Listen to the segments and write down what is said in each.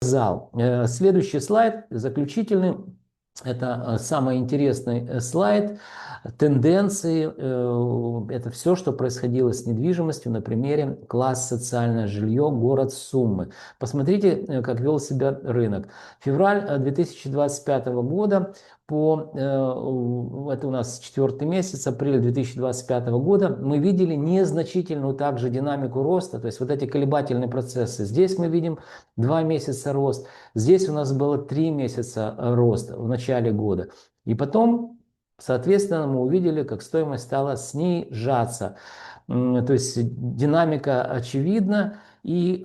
Зал. Следующий слайд, заключительный, это самый интересный слайд. Тенденции, это все, что происходило с недвижимостью на примере класс социальное жилье, город Суммы. Посмотрите, как вел себя рынок. Февраль 2025 года, это у нас 4-й месяц, апрель 2025 года, мы видели незначительную также динамику роста, то есть вот эти колебательные процессы. Здесь мы видим 2 месяца рост, здесь у нас было 3 месяца роста в начале года. И потом, соответственно, мы увидели, как стоимость стала снижаться. То есть динамика очевидна, и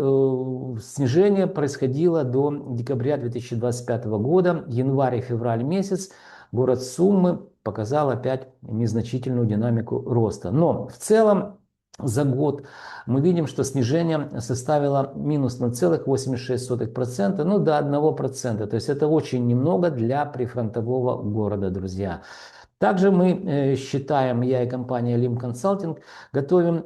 снижение происходило до декабря 2025 года. Январь и февраль месяц город Суммы показал опять незначительную динамику роста. Но в целом за год мы видим, что снижение составило минус 0,86%, ну до 1%. То есть это очень немного для прифронтового города, друзья. Также мы считаем, я и компания Lim Consulting, готовим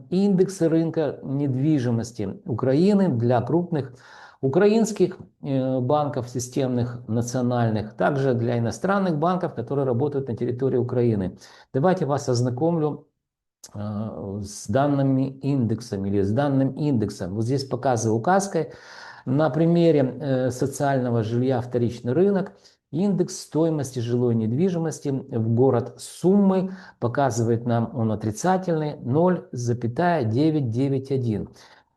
индексы рынка недвижимости Украины для крупных украинских банков системных, национальных, также для иностранных банков, которые работают на территории Украины. Давайте вас ознакомлю с данными индексами или с данным индексом. Вот здесь показываю указкой. На примере социального жилья вторичный рынок. Индекс стоимости жилой недвижимости в город Суммы показывает нам он отрицательный 0,991.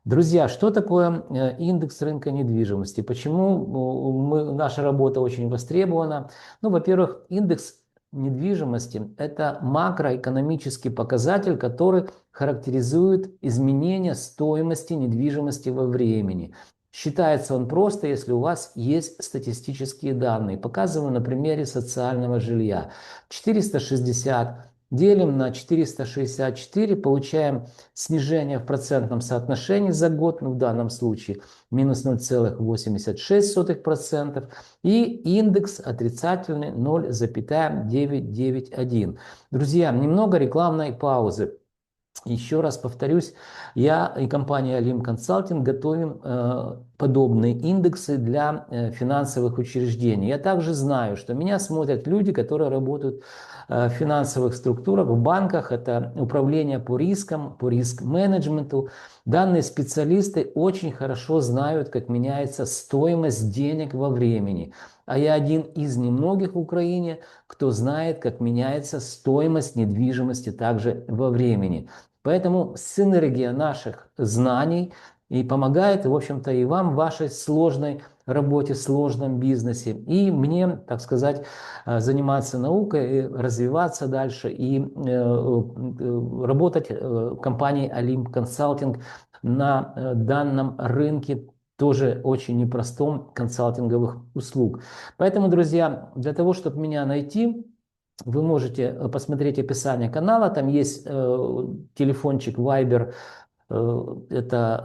Друзья, что такое индекс рынка недвижимости? Почему наша работа очень востребована? Ну, во-первых, индекс недвижимости – это макроэкономический показатель, который характеризует изменение стоимости недвижимости во времени. Считается он просто, если у вас есть статистические данные. Показываю на примере социального жилья. 460 делим на 464, получаем снижение в процентном соотношении за год, ну в данном случае минус 0,86%, и индекс отрицательный 0,991. Друзья, немного рекламной паузы. Еще раз повторюсь, я и компания Lim Consulting готовим подобные индексы для финансовых учреждений. Я также знаю, что меня смотрят люди, которые работают в финансовых структурах, в банках, это управление по рискам, по риск-менеджменту. Данные специалисты очень хорошо знают, как меняется стоимость денег во времени. А я один из немногих в Украине, кто знает, как меняется стоимость недвижимости также во времени. Поэтому синергия наших знаний и помогает, в общем-то, и вам в вашей сложной работе, сложном бизнесе. И мне, так сказать, заниматься наукой, и развиваться дальше и работать в компании Lim Consulting на данном рынке, тоже очень непростом, консалтинговых услуг. Поэтому, друзья, для того, чтобы меня найти, вы можете посмотреть описание канала, там есть телефончик Viber, это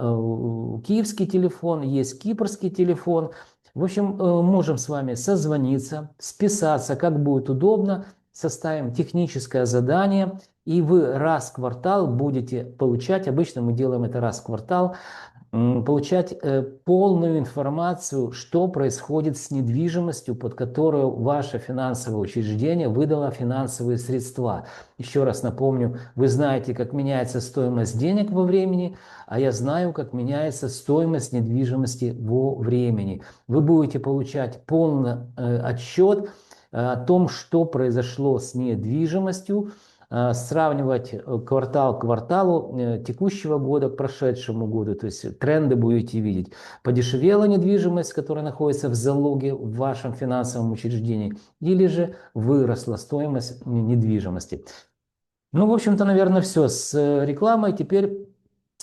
киевский телефон, есть кипрский телефон. В общем, можем с вами созвониться, списаться, как будет удобно, составим техническое задание, и вы раз в квартал будете получать, обычно мы делаем это раз в квартал, получать полную информацию, что происходит с недвижимостью, под которую ваше финансовое учреждение выдало финансовые средства. Еще раз напомню, вы знаете, как меняется стоимость денег во времени, а я знаю, как меняется стоимость недвижимости во времени. Вы будете получать полный отчет о том, что произошло с недвижимостью, сравнивать квартал к кварталу текущего года к прошедшему году, то есть тренды будете видеть. Подешевела недвижимость, которая находится в залоге в вашем финансовом учреждении, или же выросла стоимость недвижимости. Ну, в общем-то, наверное, все с рекламой. Теперь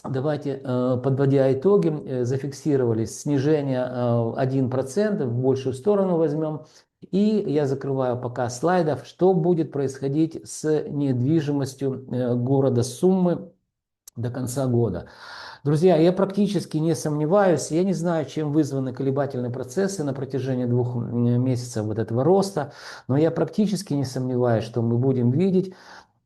давайте, подводя итоги, зафиксировались снижение 1%, в большую сторону возьмем. И я закрываю пока слайдов, что будет происходить с недвижимостью города Суммы до конца года. Друзья, я практически не сомневаюсь, я не знаю, чем вызваны колебательные процессы на протяжении 2 месяцев вот этого роста, но я практически не сомневаюсь, что мы будем видеть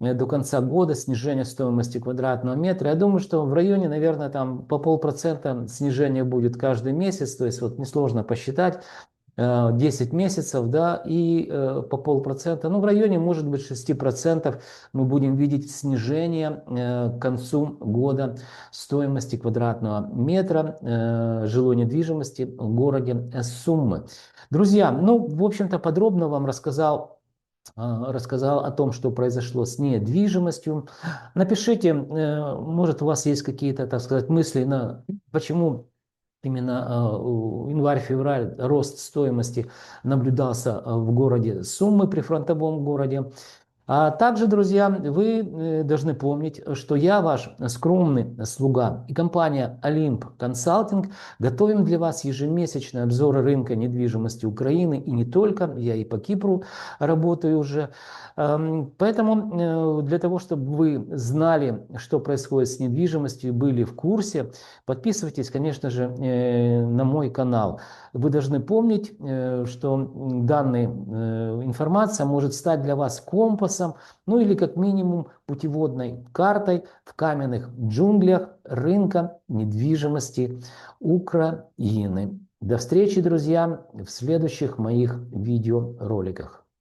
до конца года снижение стоимости квадратного метра. Я думаю, что в районе, наверное, там по 0,5% снижение будет каждый месяц, то есть вот несложно посчитать. 10 месяцев, да, и по 0,5%, ну, в районе, может быть, 6% мы будем видеть снижение к концу года стоимости квадратного метра жилой недвижимости в городе Суммы. Друзья, ну, в общем-то, подробно вам рассказал о том, что произошло с недвижимостью. Напишите, может, у вас есть какие-то, так сказать, мысли на почему именно январь-февраль рост стоимости наблюдался в городе Суммы, прифронтовом городе. А также, друзья, вы должны помнить, что я ваш скромный слуга и компания Олимп Консалтинг готовим для вас ежемесячные обзоры рынка недвижимости Украины и не только. Я и по Кипру работаю уже. Поэтому для того, чтобы вы знали, что происходит с недвижимостью и были в курсе, подписывайтесь, конечно же, на мой канал. Вы должны помнить, что данная информация может стать для вас компасом, ну или как минимум путеводной картой в каменных джунглях рынка недвижимости Украины. До встречи, друзья, в следующих моих видеороликах.